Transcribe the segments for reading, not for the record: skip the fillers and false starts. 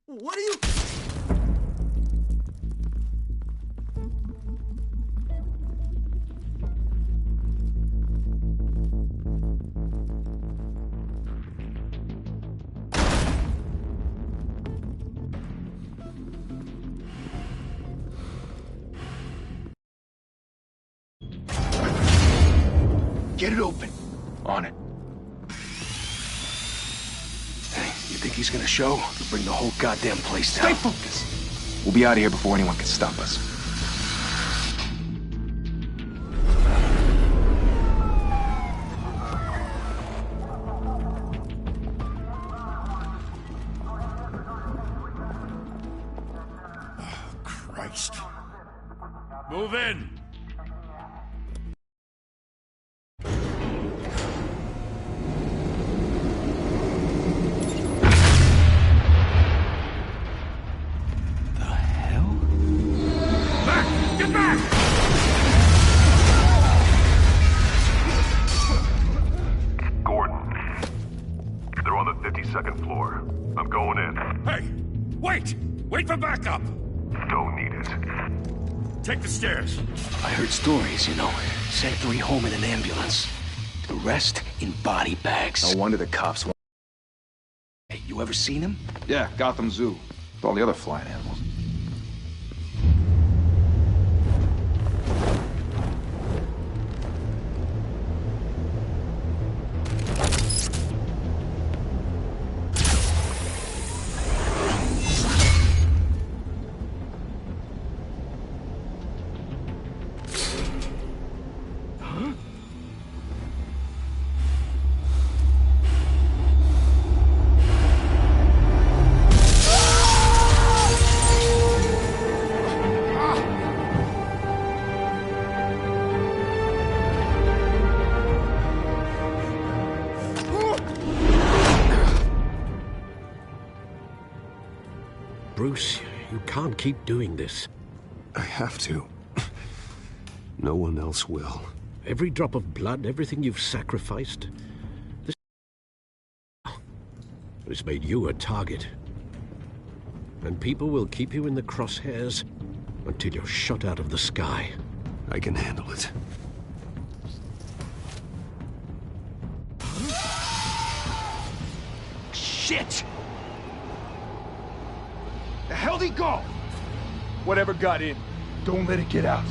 What are you... Get it open. On it. Hey, you think he's gonna show? He'll bring the whole goddamn place down. Stay focused. We'll be out of here before anyone can stop us. Oh, Christ. Move in. Second floor. I'm going in. Hey! Wait! Wait for backup! Don't need it. Take the stairs. I heard stories, you know. Sent 3 home in an ambulance. The rest in body bags. No wonder the cops won't. Hey, you ever seen him? Yeah, Gotham Zoo. With all the other flying animals. Bruce, you can't keep doing this. I have to. No one else will. Every drop of blood, everything you've sacrificed. It's made you a target. And people will keep you in the crosshairs until you're shot out of the sky. I can handle it. Shit! The hell'd he go? Whatever got in, don't let it get out.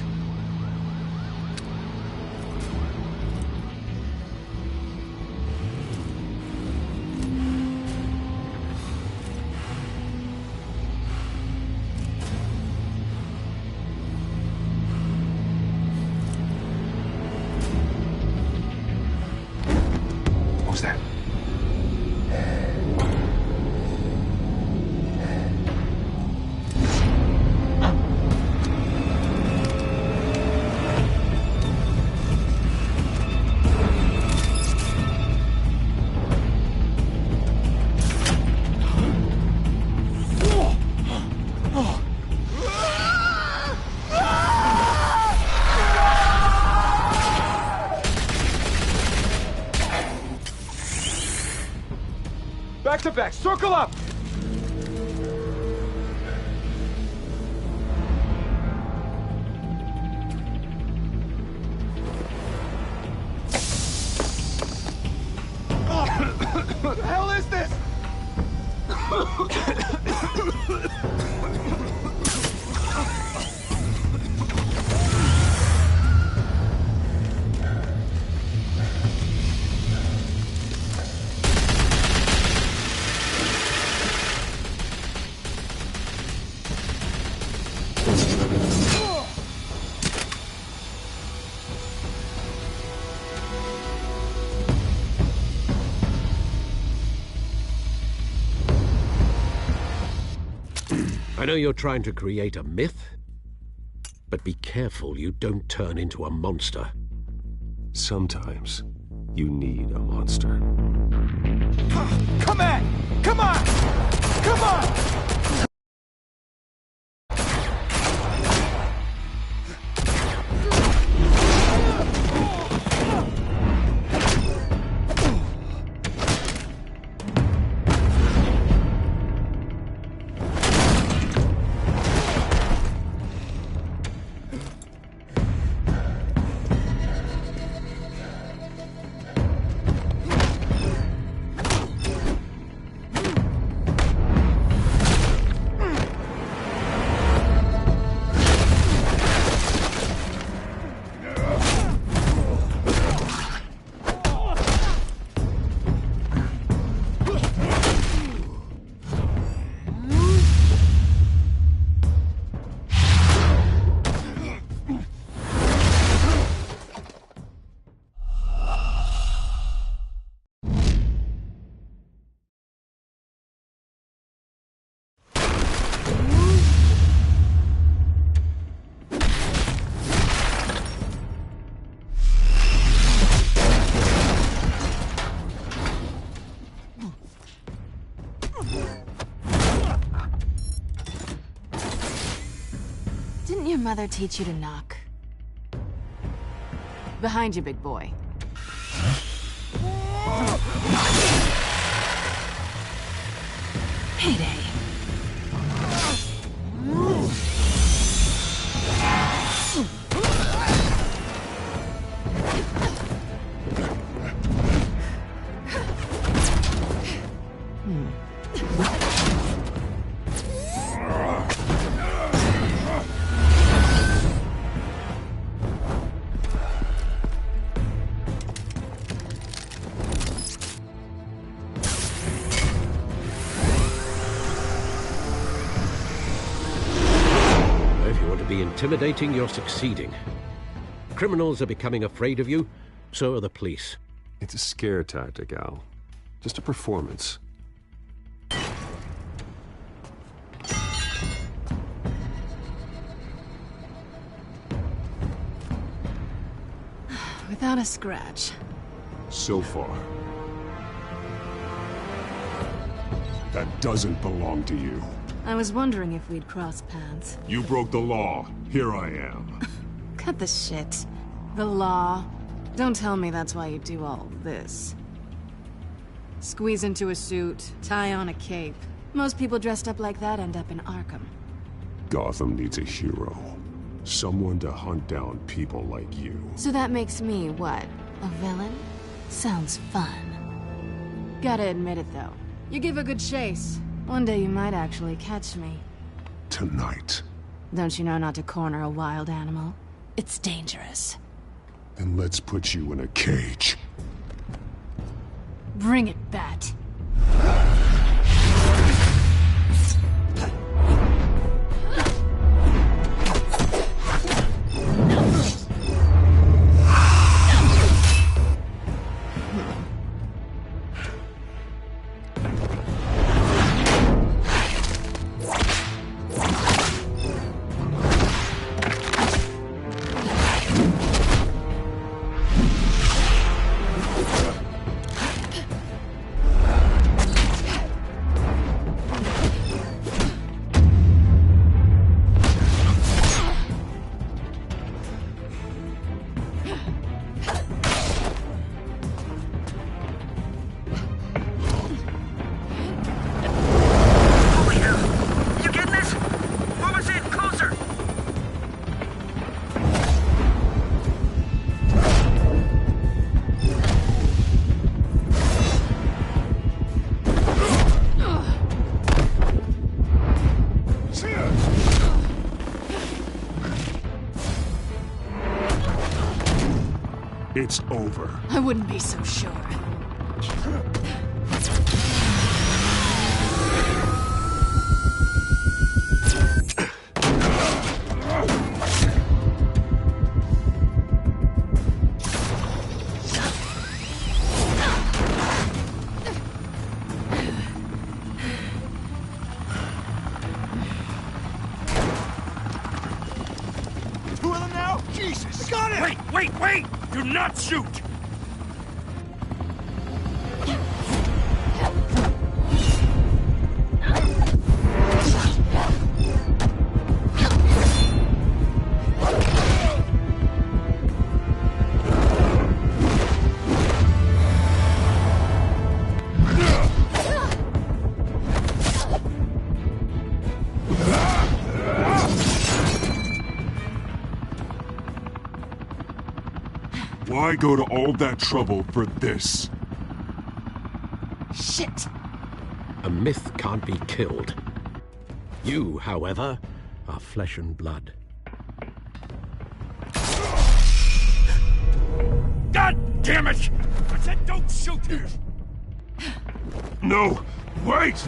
What was that? Back to back, circle up! What the hell is this? I know you're trying to create a myth, but be careful you don't turn into a monster. Sometimes you need a monster. Come on! Come on! Come on! your mother teach you to knock? Behind you, big boy. Payday. Intimidating, you're succeeding. Criminals are becoming afraid of you, so are the police. It's a scare tactic, Al. Just a performance. Without a scratch. So far. That doesn't belong to you. I was wondering if we'd cross paths. You broke the law. Here I am. Cut the shit. The law. Don't tell me that's why you do all this. Squeeze into a suit, tie on a cape. Most people dressed up like that end up in Arkham. Gotham needs a hero. Someone to hunt down people like you. So that makes me, what, a villain? Sounds fun. Gotta admit it, though. You give a good chase. One day you might actually catch me. Tonight. Don't you know not to corner a wild animal? It's dangerous. Then let's put you in a cage. Bring it, Bat. It's over. I wouldn't be so sure. Two of them now? Jesus! Got it! Wait! Do not shoot! Why go to all that trouble for this? Shit! A myth can't be killed. You, however, are flesh and blood. God damn it! I said don't shoot! No! Wait!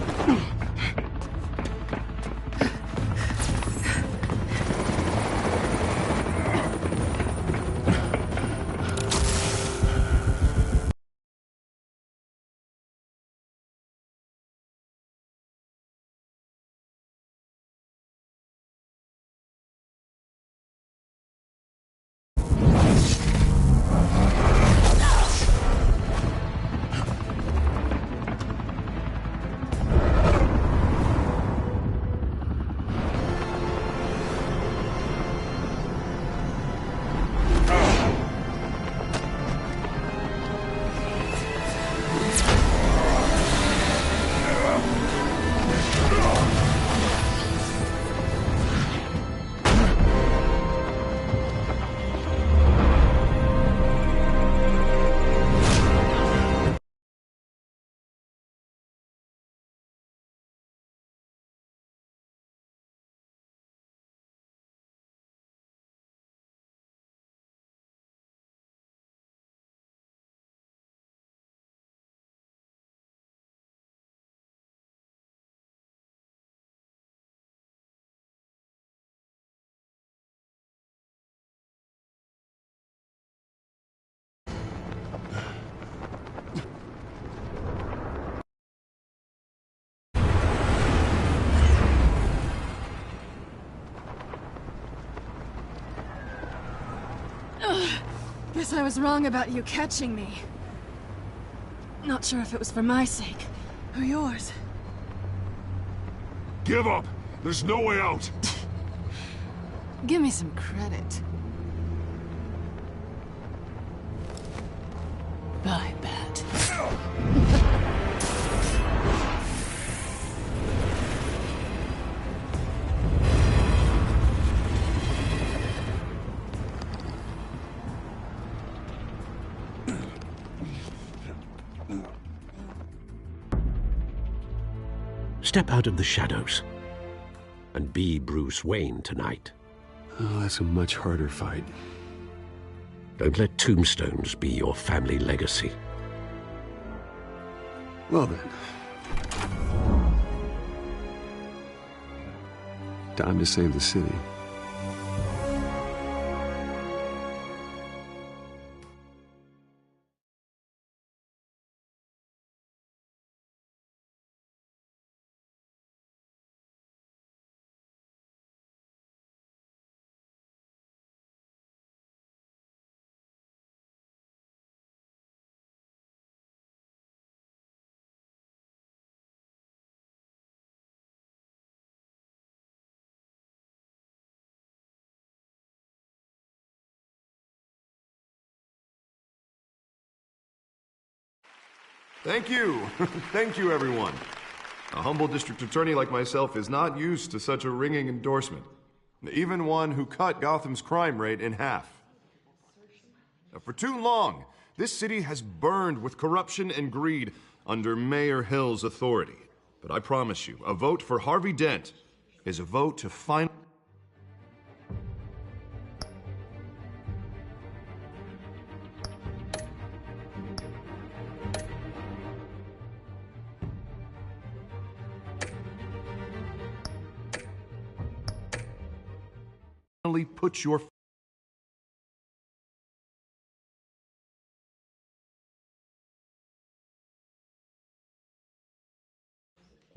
Guess I was wrong about you catching me. Not sure if it was for my sake, or yours. Give up! There's no way out! Give me some credit. Bye, Bat. Step out of the shadows and be Bruce Wayne tonight. Oh, that's a much harder fight. Don't let tombstones be your family legacy. Well then. Time to save the city. Thank you. Thank you, everyone. A humble district attorney like myself is not used to such a ringing endorsement. Even one who cut Gotham's crime rate in half. Now, for too long, this city has burned with corruption and greed under Mayor Hill's authority. But I promise you, a vote for Harvey Dent is a vote to finally... put your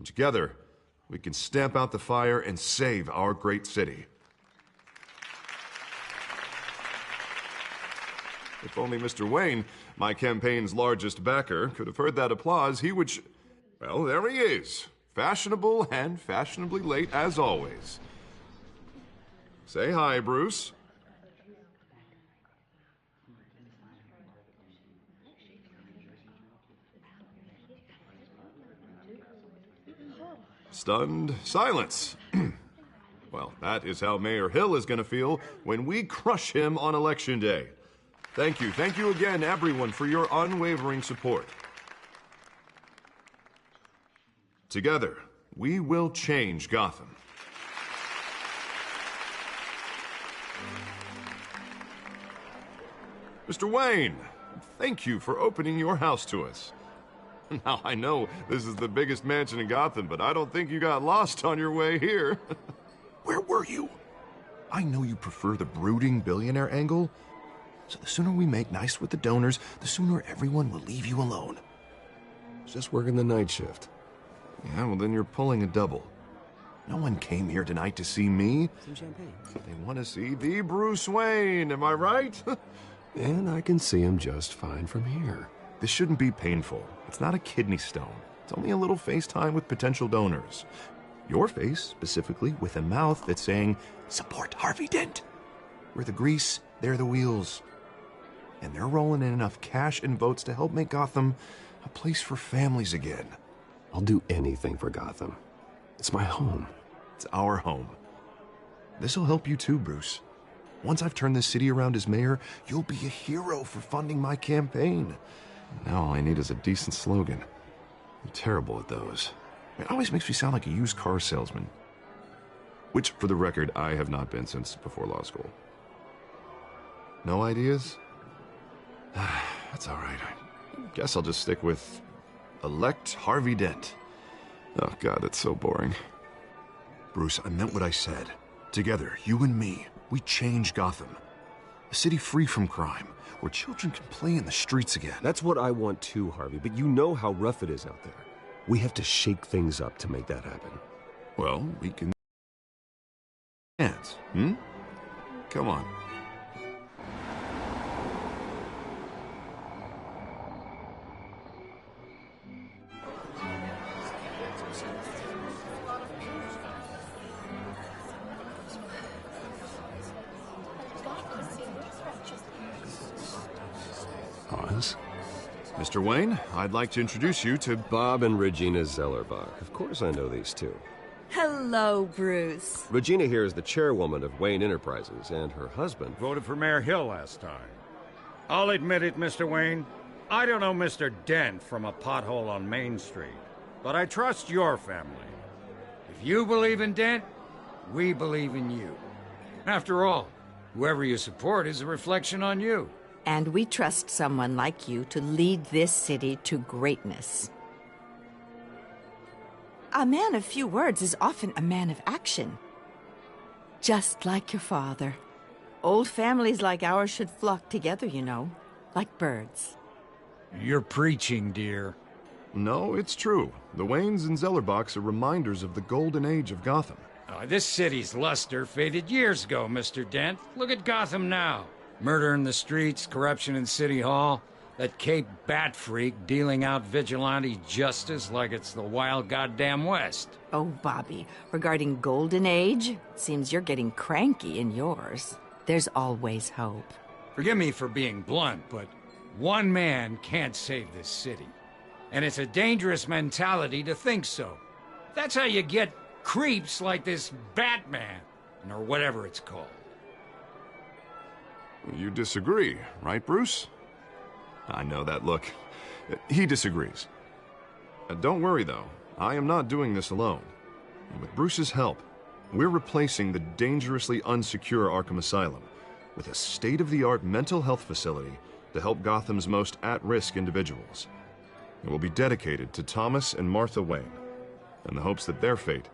together, we can stamp out the fire and save our great city. If only Mr. Wayne, my campaign's largest backer, could have heard that applause, he would well, there he is. Fashionable and fashionably late as always. Say hi, Bruce. Stunned silence. Well, that is how Mayor Hill is going to feel when we crush him on Election Day. Thank you again, everyone, for your unwavering support. Together, we will change Gotham. Mr. Wayne, thank you for opening your house to us. Now, I know this is the biggest mansion in Gotham, but I don't think you got lost on your way here. Where were you? I know you prefer the brooding billionaire angle, so the sooner we make nice with the donors, the sooner everyone will leave you alone. Just working the night shift. Yeah, well, then you're pulling a double. No one came here tonight to see me. Some champagne. They want to see the Bruce Wayne, am I right? And I can see him just fine from here. This shouldn't be painful. It's not a kidney stone. It's only a little FaceTime with potential donors. Your face, specifically, with a mouth that's saying, support Harvey Dent. We're the grease, they're the wheels. And they're rolling in enough cash and votes to help make Gotham a place for families again. I'll do anything for Gotham. It's my home. It's our home. This'll help you too, Bruce. Once I've turned this city around as mayor, you'll be a hero for funding my campaign. Now all I need is a decent slogan. I'm terrible at those. It always makes me sound like a used car salesman. Which, for the record, I have not been since before law school. No ideas? That's all right. I guess I'll just stick with elect Harvey Dent. Oh, God, that's so boring. Bruce, I meant what I said. Together, you and me, we change Gotham. A city free from crime, where children can play in the streets again. That's what I want too, Harvey, but you know how rough it is out there. We have to shake things up to make that happen. Well, we can... Come on. Mr. Wayne, I'd like to introduce you to... Bob and Regina Zellerbach. Of course I know these two. Hello, Bruce. Regina here is the chairwoman of Wayne Enterprises, and her husband... Voted for Mayor Hill last time. I'll admit it, Mr. Wayne. I don't know Mr. Dent from a pothole on Main Street, but I trust your family. If you believe in Dent, we believe in you. After all, whoever you support is a reflection on you. And we trust someone like you to lead this city to greatness. A man of few words is often a man of action. Just like your father. Old families like ours should flock together, you know, like birds. You're preaching, dear. No, it's true. The Waynes and Zellerbachs are reminders of the golden age of Gotham. This city's luster faded years ago, Mr. Dent. Look at Gotham now. Murder in the streets, corruption in City Hall, that Cape Bat freak dealing out vigilante justice like it's the wild goddamn West. Oh, Bobby, regarding Golden Age, seems you're getting cranky in yours. There's always hope. Forgive me for being blunt, but one man can't save this city. And it's a dangerous mentality to think so. That's how you get creeps like this Batman, or whatever it's called. You disagree, right, Bruce? I know that look. He disagrees. Don't worry, though. I am not doing this alone. And with Bruce's help, we're replacing the dangerously unsecure Arkham Asylum with a state-of-the-art mental health facility to help Gotham's most at-risk individuals. It will be dedicated to Thomas and Martha Wayne, in the hopes that their fate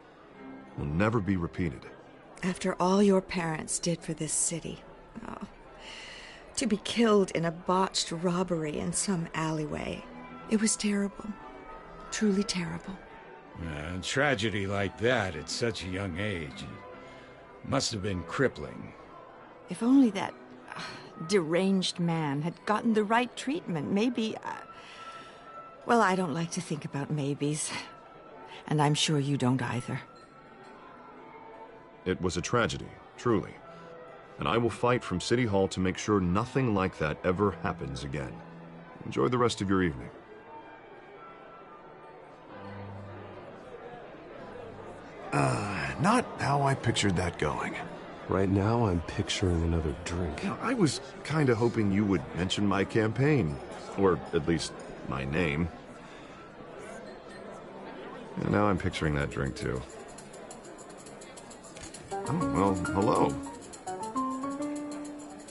will never be repeated. After all your parents did for this city, to be killed in a botched robbery in some alleyway, it was terrible. Truly terrible. A tragedy like that at such a young age must have been crippling. If only that deranged man had gotten the right treatment, maybe... well, I don't like to think about maybes. And I'm sure you don't either. It was a tragedy, truly. And I will fight from City Hall to make sure nothing like that ever happens again. Enjoy the rest of your evening. Not how I pictured that going. Right now, I'm picturing another drink. I was kinda hoping you would mention my campaign. Or at least, my name. And now I'm picturing that drink, too. Oh, well, hello.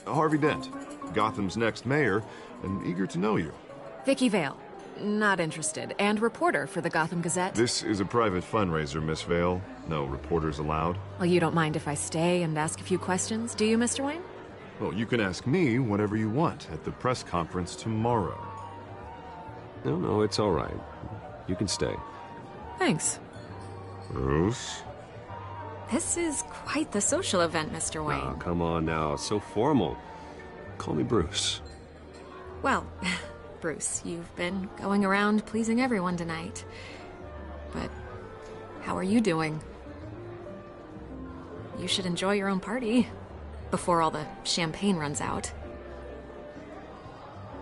Harvey Dent, Gotham's next mayor, and eager to know you. Vicky Vale. Not interested. And reporter for the Gotham Gazette. This is a private fundraiser, Miss Vale. No reporters allowed. Well, you don't mind if I stay and ask a few questions, do you, Mr. Wayne? Well, you can ask me whatever you want at the press conference tomorrow. No, it's all right. You can stay. Thanks. Bruce? This is quite the social event, Mr. Wayne. Oh, come on now. So formal. Call me Bruce. Well, Bruce, you've been going around pleasing everyone tonight. But how are you doing? You should enjoy your own party before all the champagne runs out.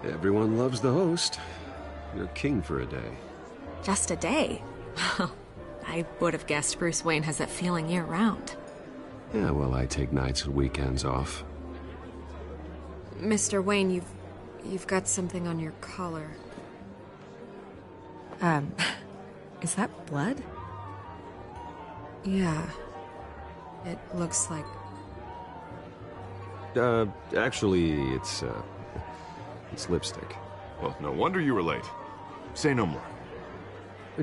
Everyone loves the host. You're king for a day. Just a day? I would have guessed Bruce Wayne has that feeling year-round. Yeah, well, I take nights and weekends off. Mr. Wayne, you've got something on your collar. Is that blood? Yeah. It looks like... Actually, it's lipstick. Well, no wonder you were late. Say no more.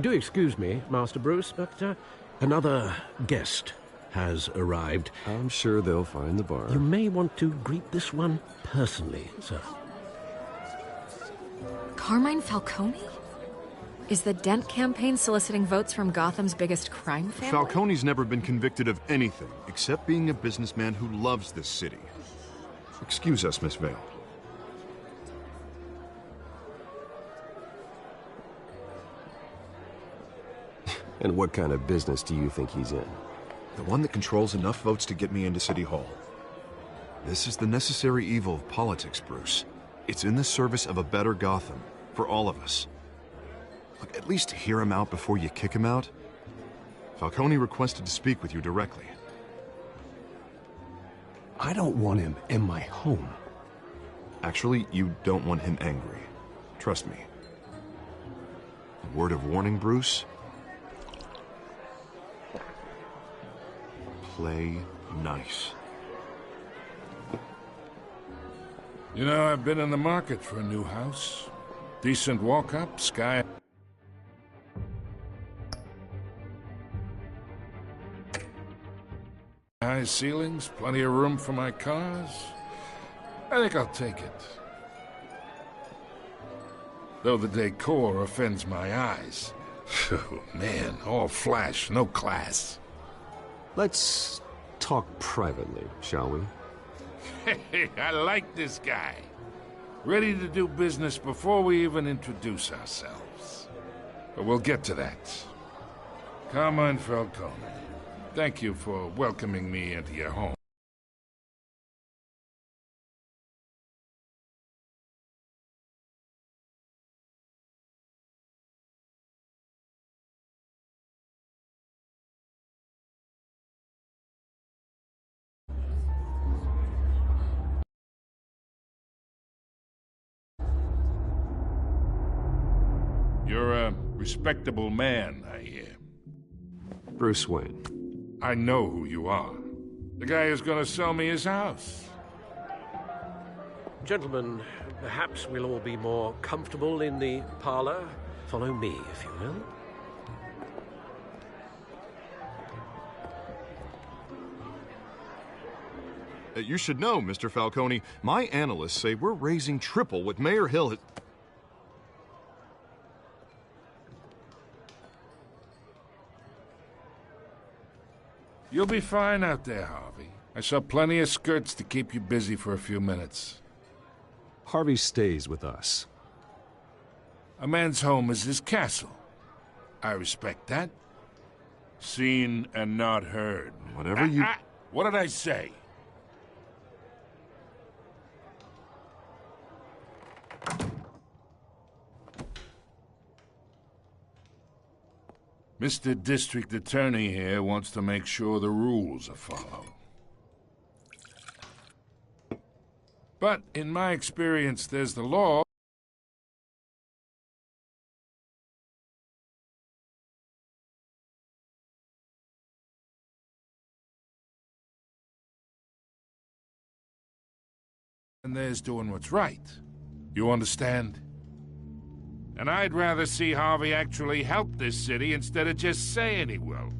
Do excuse me, Master Bruce, but another guest has arrived. I'm sure they'll find the bar. You may want to greet this one personally, sir. Carmine Falcone? Is the Dent campaign soliciting votes from Gotham's biggest crime family? Falcone's never been convicted of anything except being a businessman who loves this city. Excuse us, Miss Vale. And what kind of business do you think he's in? The one that controls enough votes to get me into City Hall. This is the necessary evil of politics, Bruce. It's in the service of a better Gotham. For all of us. Look, at least hear him out before you kick him out. Falcone requested to speak with you directly. I don't want him in my home. Actually, you don't want him angry. Trust me. A word of warning, Bruce. Play nice. You know, I've been in the market for a new house. Decent walk-up, sky... high ceilings, plenty of room for my cars. I think I'll take it. Though the decor offends my eyes. Oh, man, all flash, no class. Let's talk privately, shall we? Hey, I like this guy. Ready to do business before we even introduce ourselves. But we'll get to that. Carmine Falcone, thank you for welcoming me into your home. You're a respectable man, I hear. Bruce Wayne. I know who you are. The guy who's gonna sell me his house. Gentlemen, perhaps we'll all be more comfortable in the parlor. Follow me, if you will. You should know, Mr. Falcone, my analysts say we're raising triple what Mayor Hill has... You'll be fine out there, Harvey. I saw plenty of skirts to keep you busy for a few minutes. Harvey stays with us. A man's home is his castle. I respect that. Seen and not heard. Whatever you... What did I say? Mr. District Attorney here wants to make sure the rules are followed. But in my experience, there's the law. And there's doing what's right. You understand? And I'd rather see Harvey actually help this city instead of just saying he will.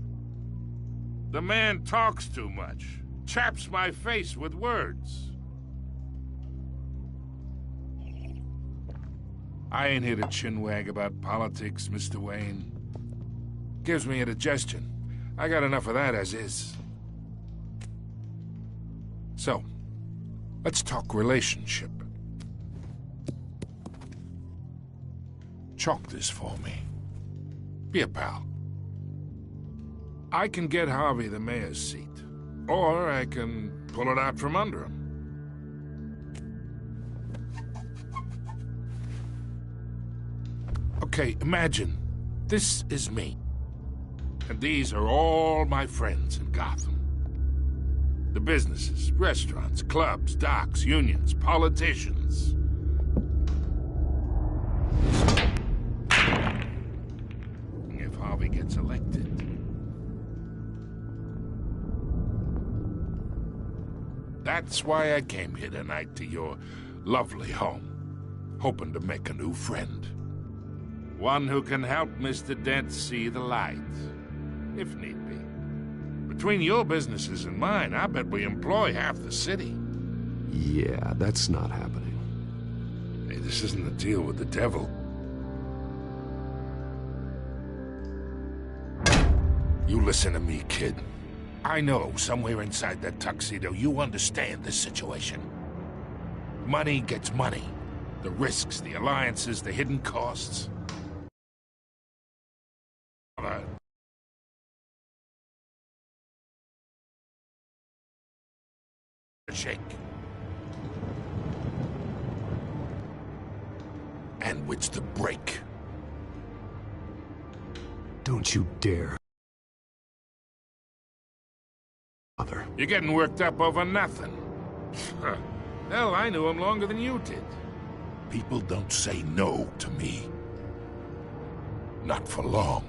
The man talks too much, chaps my face with words. I ain't here to chinwag about politics, Mr. Wayne. Gives me indigestion. I got enough of that as is. So, let's talk relationship. Chalk this for me. Be a pal. I can get Harvey the mayor's seat, or I can pull it out from under him. Okay, imagine this is me, and these are all my friends in Gotham. The businesses, restaurants, clubs, docks, unions, politicians. If Harvey gets elected. That's why I came here tonight to your lovely home, hoping to make a new friend. One who can help Mr. Dent see the light, if need be. Between your businesses and mine, I bet we employ half the city. Yeah, that's not happening. Hey, this isn't a deal with the devil. You listen to me, kid. I know somewhere inside that tuxedo you understand this situation. Money gets money. The risks, the alliances, the hidden costs. Shake. and which to break. Don't you dare. Mother. You're getting worked up over nothing. Hell, I knew him longer than you did. People don't say no to me. Not for long.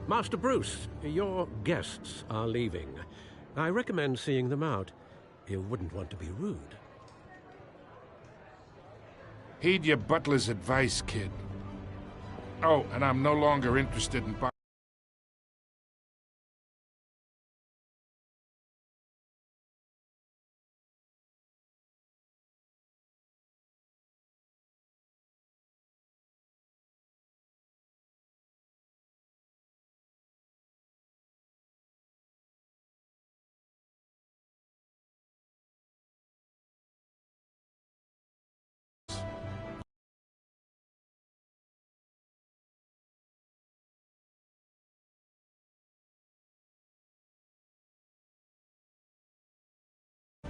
Master Bruce, your guests are leaving. I recommend seeing them out. You wouldn't want to be rude. Heed your butler's advice, kid. Oh, and I'm no longer interested in...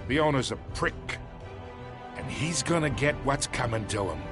The owner's a prick, and he's gonna get what's coming to him.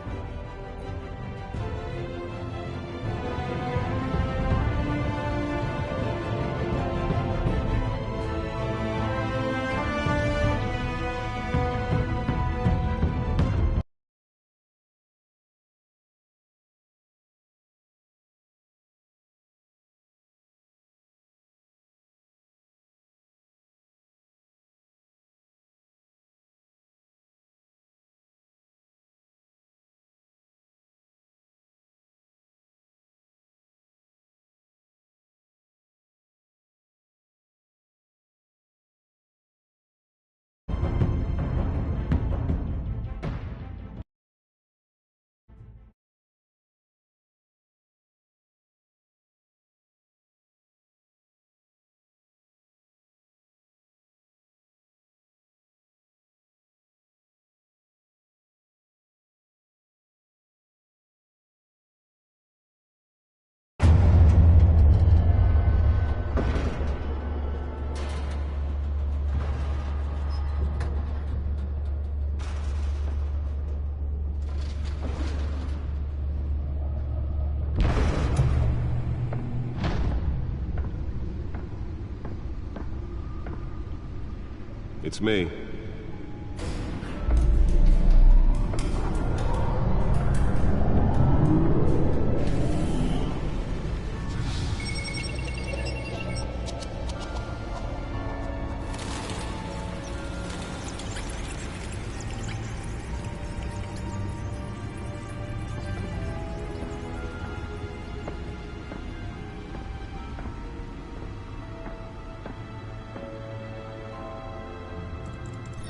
It's me.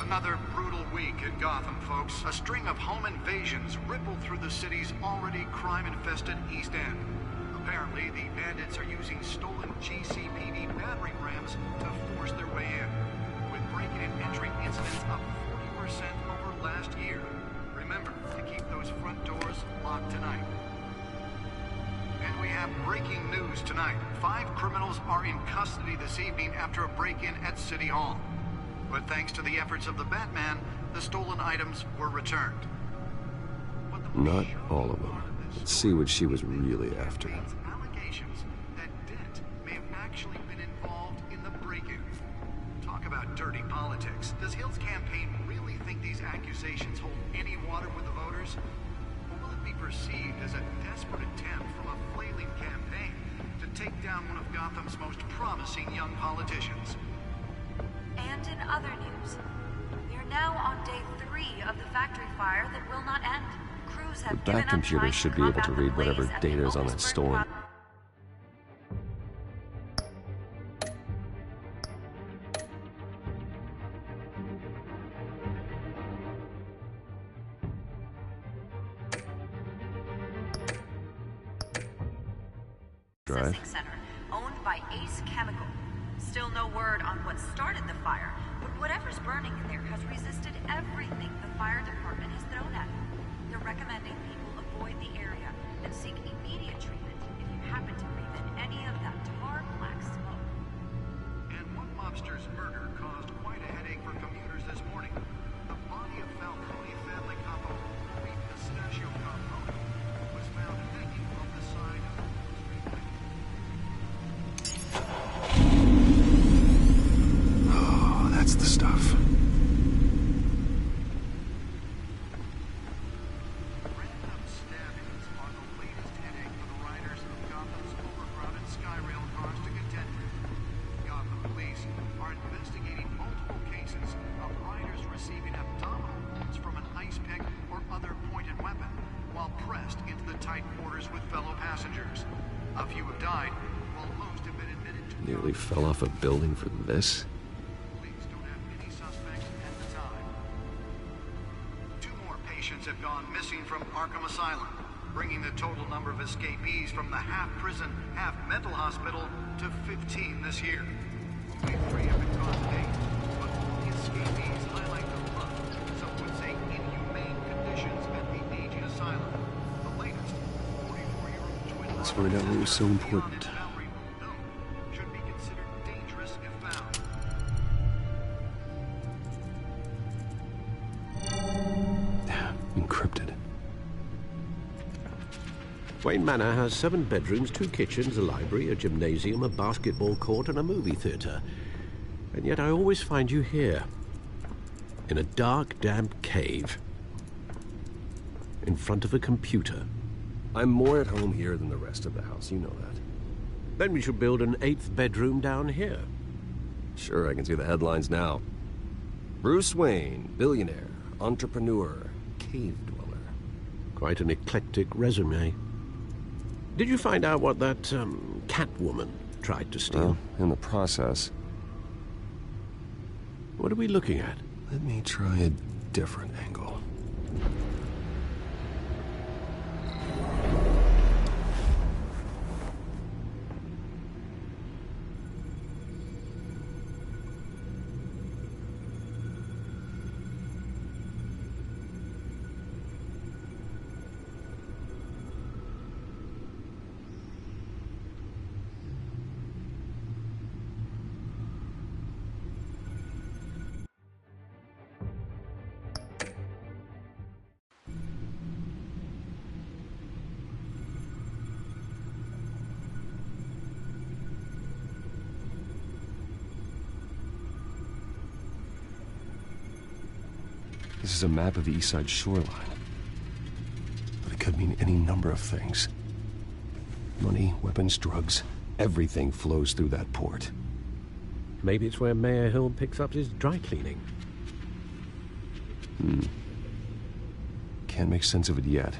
Another brutal week in Gotham, folks. A string of home invasions rippled through the city's already crime-infested East End. Apparently, the bandits are using stolen GCPD battering rams to force their way in, with break-in and entry incidents up 40% over last year. Remember to keep those front doors locked tonight. And we have breaking news tonight. 5 criminals are in custody this evening after a break-in at City Hall. But thanks to the efforts of the Batman, the stolen items were returned. Not all of them. Let's see what she was really after. Allegations that Dent may have actually been involved in the break-in. Talk about dirty politics. Does Hill's campaign really think these accusations hold any water with the voters? Or will it be perceived as a desperate attempt from a flailing campaign to take down one of Gotham's most promising young politicians? And in other news, we are now on day 3 of the factory fire that will not end. Crews have The Bat computer should be able to read whatever data is on that stolen. Drive. Center, owned by Ace Chemical. Still no word on what started the fire, but whatever's burning in there has resisted everything the fire department has thrown at it. They're recommending people avoid the area and seek immediate treatment if you happen to breathe in any of that tar black smoke. And one mobster's murder caused quite a headache for commuters this morning. The body to have died, while most have been admitted to... Nearly fell off a building for this? Police don't have any suspects at the time. 2 more patients have gone missing from Arkham Asylum, bringing the total number of escapees from the half-prison, half-mental hospital to 15 this year. Only 3 have been caught to date, but the escapees highlight the rough, some would say inhumane conditions at the aging asylum. The latest, 44-year-old twin... Let's find out what was so important. ...should be considered dangerous if found. Encrypted. Wayne Manor has 7 bedrooms, 2 kitchens, a library, a gymnasium, a basketball court, and a movie theatre. And yet I always find you here, in a dark, damp cave, in front of a computer. I'm more at home here than the rest of the house, you know that. Then we should build an 8th bedroom down here. Sure, I can see the headlines now. Bruce Wayne, billionaire, entrepreneur, cave dweller. Quite an eclectic resume. Did you find out what that, Catwoman tried to steal? Well, in the process. What are we looking at? Let me try a different angle. This is a map of the East Side shoreline. But it could mean any number of things. Money, weapons, drugs, everything flows through that port. Maybe it's where Mayor Hill picks up his dry cleaning. Can't make sense of it yet.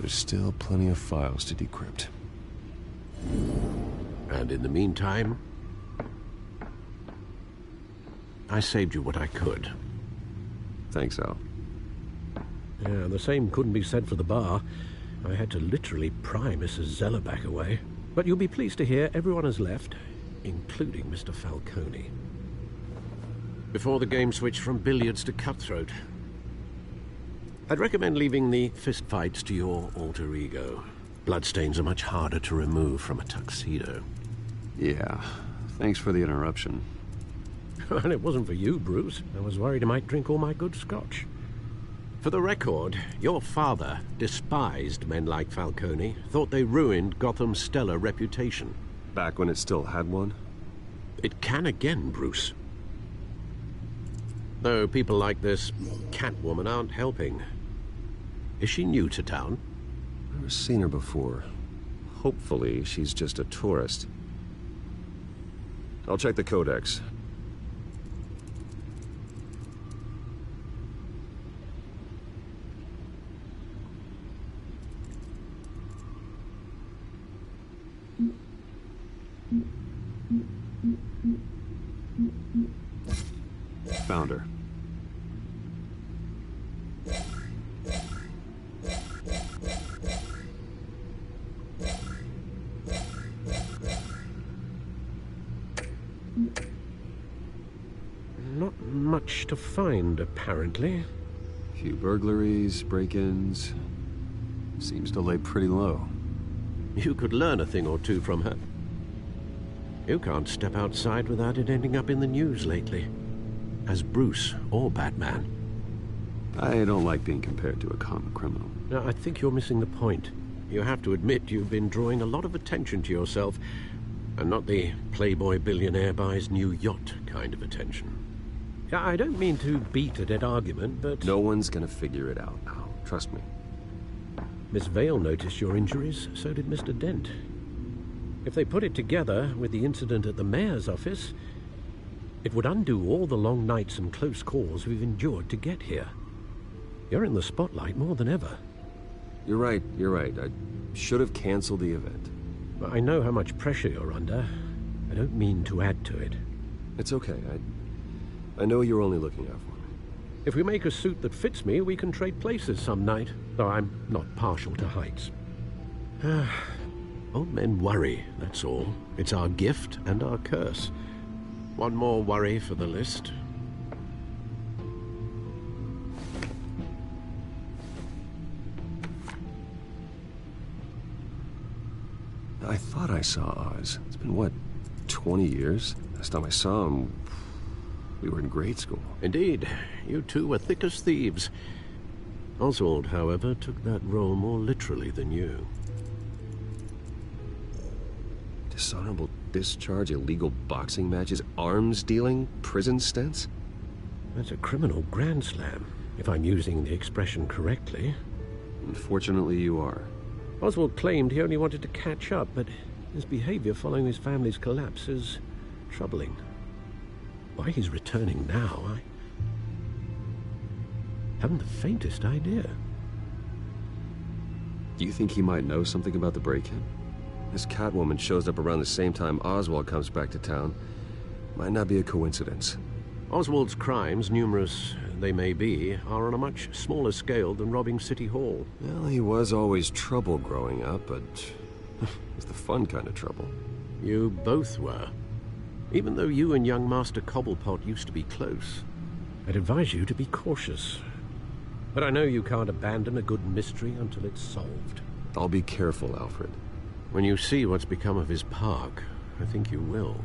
There's still plenty of files to decrypt. And in the meantime, I saved you what I could. Thanks, Al. Yeah, the same couldn't be said for the bar. I had to literally pry Mrs. Zellerback away. But you'll be pleased to hear everyone has left, including Mr. Falcone. Before the game switched from billiards to cutthroat. I'd recommend leaving the fistfights to your alter ego. Bloodstains are much harder to remove from a tuxedo. Yeah, thanks for the interruption. And it wasn't for you, Bruce. I was worried I might drink all my good scotch. For the record, your father despised men like Falcone, thought they ruined Gotham's stellar reputation. Back when it still had one? It can again, Bruce. Though people like this Catwoman aren't helping. Is she new to town? Never seen her before. Hopefully, she's just a tourist. I'll check the codex. Found her. Not much to find, apparently. Few burglaries, break-ins. Seems to lay pretty low. You could learn a thing or two from her. You can't step outside without it ending up in the news lately. As Bruce or Batman. I don't like being compared to a common criminal. No, I think you're missing the point. You have to admit you've been drawing a lot of attention to yourself, and not the playboy billionaire buys new yacht kind of attention. I don't mean to beat a dead argument, but... No one's gonna figure it out now. Trust me. Miss Vale noticed your injuries, so did Mr. Dent. If they put it together with the incident at the mayor's office, it would undo all the long nights and close calls we've endured to get here. You're in the spotlight more than ever. You're right. I should have canceled the event. I know how much pressure you're under. I don't mean to add to it. It's okay. I know you're only looking out for me. If we make a suit that fits me, we can trade places some night, though I'm not partial to heights. Old men worry, that's all. It's our gift and our curse. One more worry for the list. I thought I saw Oz. It's been, what, 20 years? Last time I saw him, we were in grade school. Indeed. You two were thick as thieves. Oswald, however, took that role more literally than you. Dishonorable discharge, illegal boxing matches, arms dealing, prison stints? That's a criminal grand slam, if I'm using the expression correctly. Unfortunately, you are. Oswald claimed he only wanted to catch up, but his behavior following his family's collapse is troubling. Why he's returning now, I haven't the faintest idea. Do you think he might know something about the break-in? This Catwoman shows up around the same time Oswald comes back to town. Might not be a coincidence. Oswald's crimes, numerous they may be, are on a much smaller scale than robbing City Hall. Well, he was always trouble growing up, but it was the fun kind of trouble. You both were. Even though you and young Master Cobblepot used to be close, I'd advise you to be cautious. But I know you can't abandon a good mystery until it's solved. I'll be careful, Alfred. When you see what's become of his park, I think you will.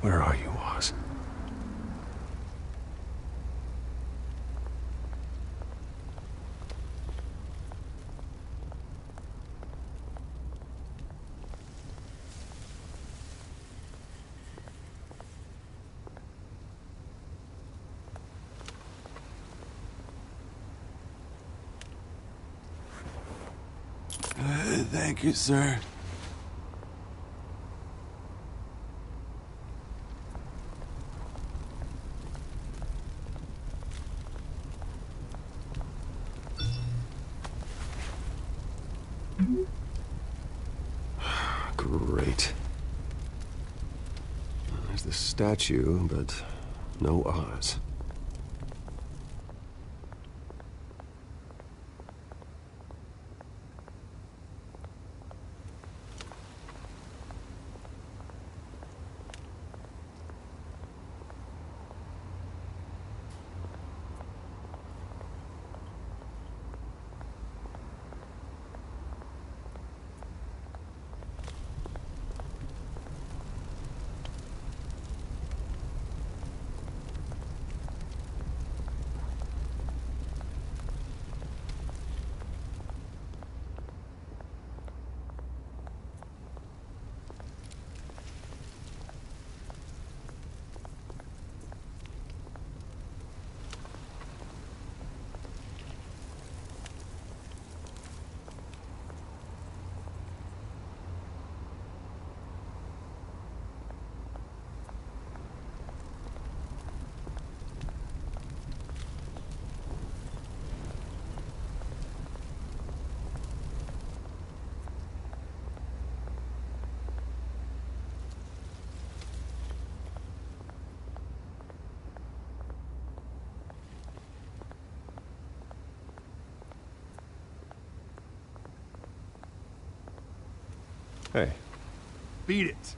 Where are you, Oz? Thank you, sir. Great. There's the statue, but no Oz. Hey. Beat it.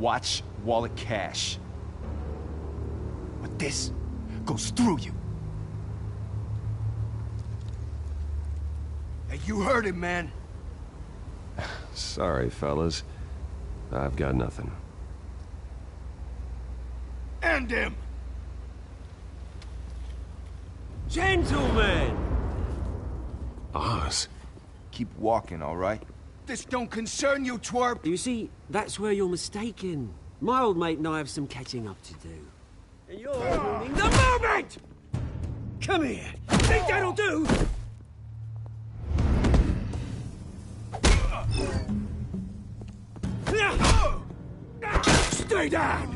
watch, wallet, cash. But this goes through you. Hey, you heard him, man. Sorry, fellas. I've got nothing. End him! Gentlemen! Oz. Keep walking, all right? This don't concern you, twerp! You see, that's where you're mistaken. My old mate and I have some catching up to do. And you're ruining the moment! Come here! Think that'll do? Stay down!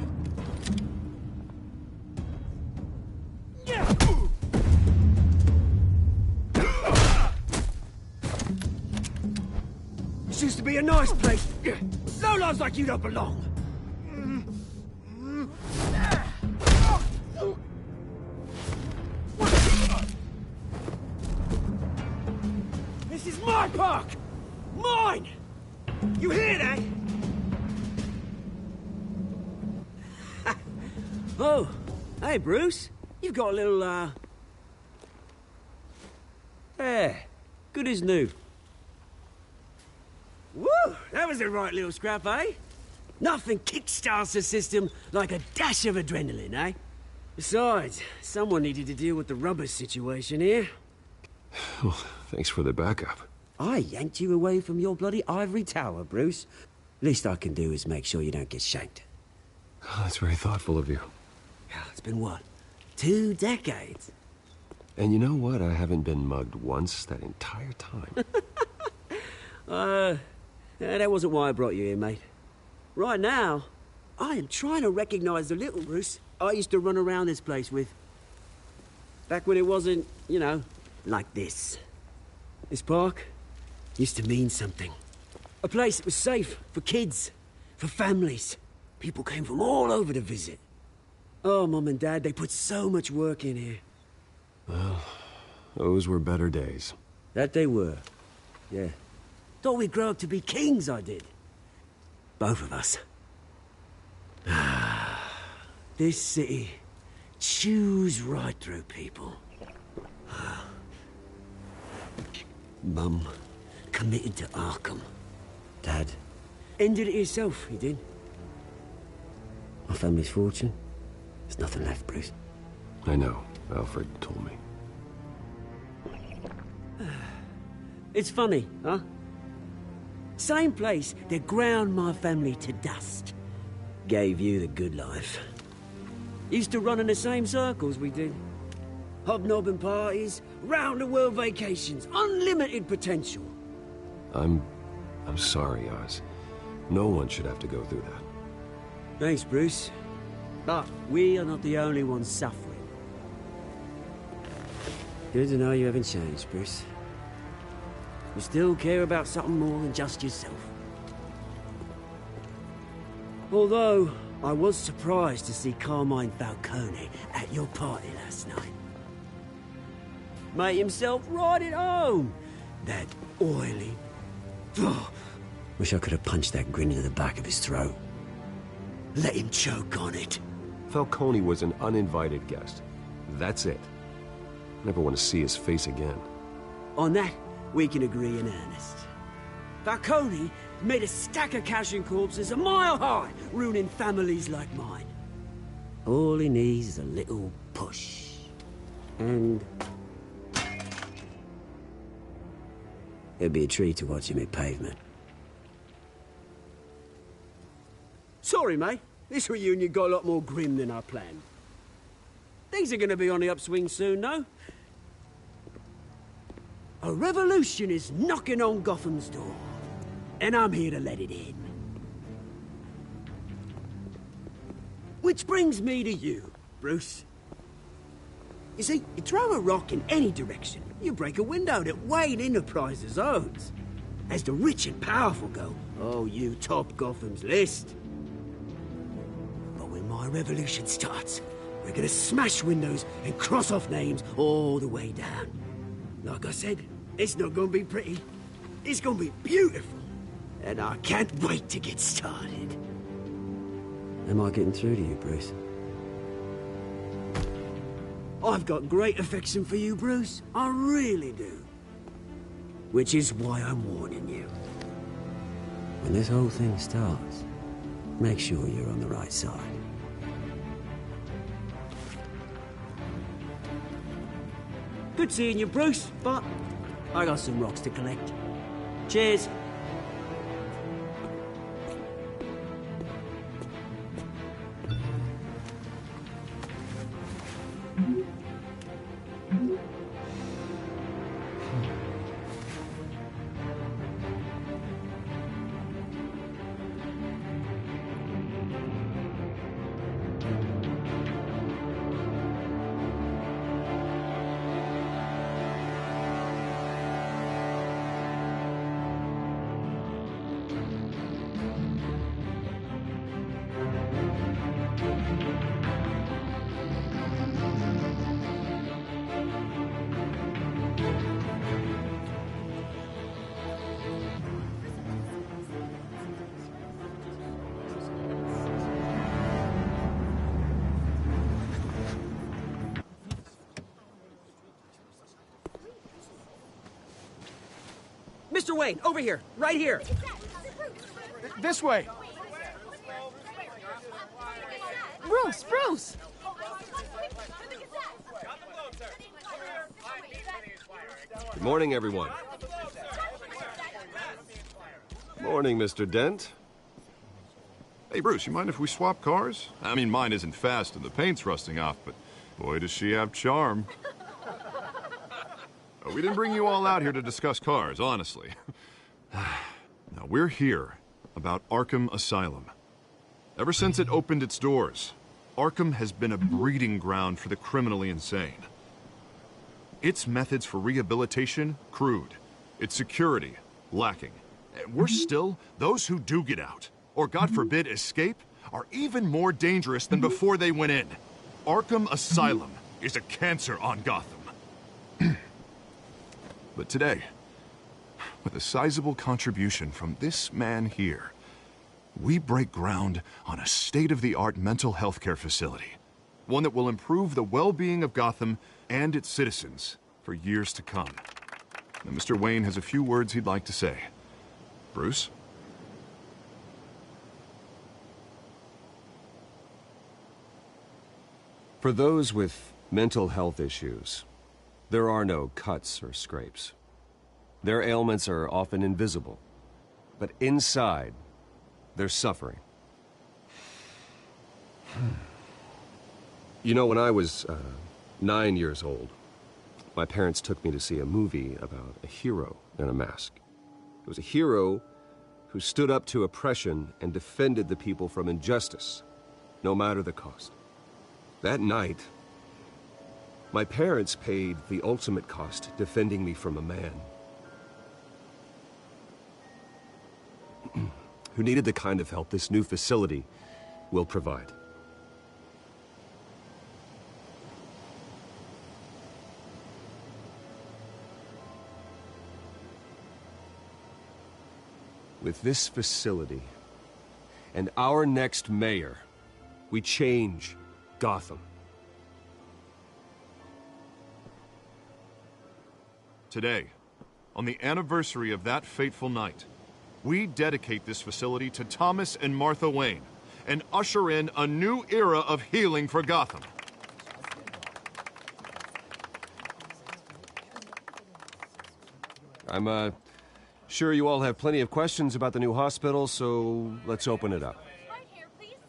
This used to be a nice place. Lowlifes like you don't belong. This is my park! Mine! You hear that? Oh, hey, Bruce. You've got a little, Yeah, good as new. Woo! That was a right little scrap, eh? Nothing kickstarts the system like a dash of adrenaline, eh? Besides, someone needed to deal with the rubber situation here. Well, thanks for the backup. I yanked you away from your bloody ivory tower, Bruce. Least I can do is make sure you don't get shanked. Oh, that's very thoughtful of you. It's been what? 2 decades? And you know what? I haven't been mugged once that entire time. That wasn't why I brought you here, mate. Right now, I am trying to recognize the little Bruce I used to run around this place with. Back when it wasn't, you know, like this. This park used to mean something. A place that was safe for kids, for families. People came from all over to visit. Oh, Mum and Dad, they put so much work in here. Well, those were better days. That they were, yeah. Thought we'd grow up to be kings, I did. Both of us. This city chews right through people. Mum committed to Arkham. Dad ended it himself, he did. My family's fortune. There's nothing left, Bruce. I know. Alfred told me. It's funny, huh? Same place that ground my family to dust. Gave you the good life. Used to run in the same circles we did. Hobnobbing parties, round-the-world vacations, unlimited potential. I'm sorry, Oz. No one should have to go through that. Thanks, Bruce. But we are not the only ones suffering. Good to know you haven't changed, Bruce. You still care about something more than just yourself. Although, I was surprised to see Carmine Falcone at your party last night. Made himself right at home. That oily... Wish I could have punched that grin into the back of his throat. Let him choke on it. Falcone was an uninvited guest. That's it. Never want to see his face again. On that, we can agree in earnest. Falcone made a stack of cashing corpses a mile high, ruining families like mine. All he needs is a little push. And... it'd be a treat to watch him hit pavement. Sorry, mate. This reunion got a lot more grim than I planned. Things are gonna be on the upswing soon, no? A revolution is knocking on Gotham's door, and I'm here to let it in. Which brings me to you, Bruce. You see, you throw a rock in any direction, you break a window that Wayne Enterprises owns. As the rich and powerful go, oh, you top Gotham's list. But when my revolution starts, we're gonna smash windows and cross off names all the way down. Like I said, it's not gonna be pretty. It's gonna be beautiful. And I can't wait to get started. Am I getting through to you, Bruce? I've got great affection for you, Bruce. I really do. Which is why I'm warning you. When this whole thing starts, make sure you're on the right side. Good seeing you, Bruce, but I got some rocks to collect. Cheers. Mr. Wayne, over here, right here. This way. Bruce! Good morning, everyone. Morning, Mr. Dent. Hey, Bruce, you mind if we swap cars? I mean, mine isn't fast and the paint's rusting off, but boy, does she have charm. We didn't bring you all out here to discuss cars, honestly. Now, we're here about Arkham Asylum. Ever since it opened its doors, Arkham has been a breeding ground for the criminally insane. Its methods for rehabilitation, crude. Its security, lacking. And worse still, those who do get out, or God forbid escape, are even more dangerous than before they went in. Arkham Asylum is a cancer on Gotham. But today, with a sizable contribution from this man here, we break ground on a state-of-the-art mental health care facility. One that will improve the well-being of Gotham and its citizens for years to come. Now, Mr. Wayne has a few words he'd like to say. Bruce? For those with mental health issues, there are no cuts or scrapes. Their ailments are often invisible, but inside, they're suffering. You know, when I was 9 years old, my parents took me to see a movie about a hero in a mask. It was a hero who stood up to oppression and defended the people from injustice, no matter the cost. That night, my parents paid the ultimate cost defending me from a man who needed the kind of help this new facility will provide. With this facility and our next mayor, we change Gotham. Today, on the anniversary of that fateful night, we dedicate this facility to Thomas and Martha Wayne and usher in a new era of healing for Gotham. I'm sure you all have plenty of questions about the new hospital, so let's open it up.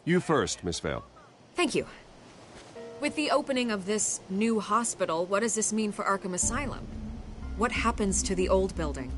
You first, Miss Vale. Thank you. With the opening of this new hospital, what does this mean for Arkham Asylum? What happens to the old building?